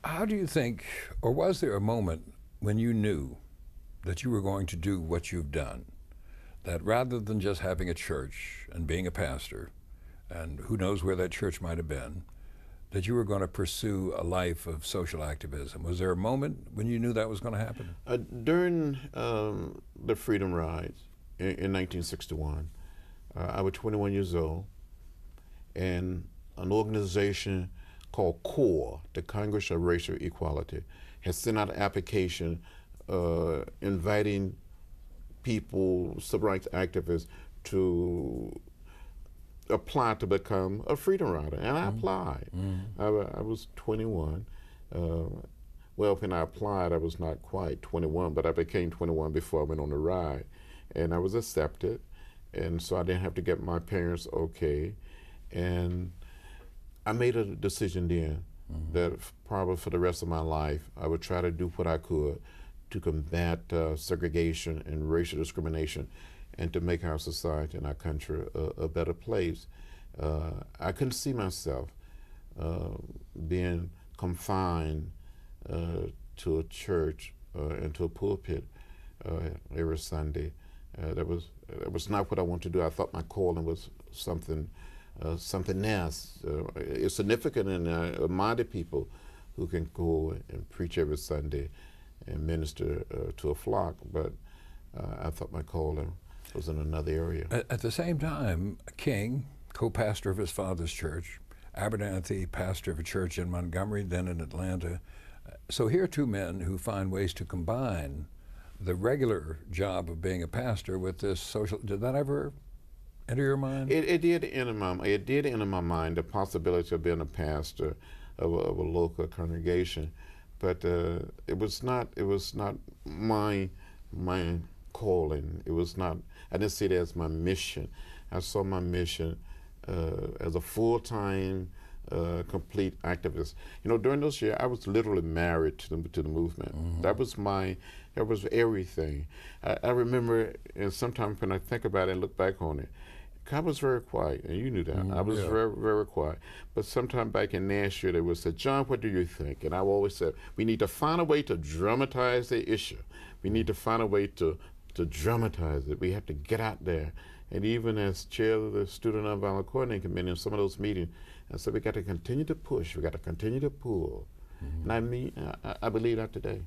How do you think, or was there a moment when you knew that you were going to do what you've done? That rather than just having a church and being a pastor, and who knows where that church might have been, that you were going to pursue a life of social activism? Was there a moment when you knew that was going to happen? During the Freedom Rides in 1961, I was 21 years old, and an organization called CORE, the Congress of Racial Equality, has sent out an application inviting people, civil rights activists, to apply to become a freedom rider, and I applied. I was 21. Well, when I applied, I was not quite 21, but I became 21 before I went on the ride, and I was accepted, and so I didn't have to get my parents okay, and I made a decision then that probably for the rest of my life, I would try to do what I could to combat segregation and racial discrimination and to make our society and our country a better place. I couldn't see myself being confined to a church and to a pulpit every Sunday. That was not what I wanted to do. I thought my calling was something else. It's significant, and I admire the people who can go and preach every Sunday and minister to a flock, but I thought my calling was in another area. At the same time, King, co-pastor of his father's church, Abernathy, pastor of a church in Montgomery, then in Atlanta. So here are two men who find ways to combine the regular job of being a pastor with this social. Did that ever enter your mind? It did enter my mind the possibility of being a pastor of a local congregation, but it was not my calling. It was not. I didn't see it as my mission. I saw my mission as a full-time, complete activist. You know, during those years, I was literally married to the movement. That was everything. I remember, and sometimes when I think about it and look back on it, I was very quiet, and you knew that. I was very, very quiet. But sometime back in Nashville, they would say, "John, what do you think?" And I always said, we need to find a way to dramatize the issue. We need to find a way to dramatize it. We have to get out there. And even as chair of the Student Nonviolent Coordinating Committee in some of those meetings, I said, we got to continue to push. We got to continue to pull. And I believe that today.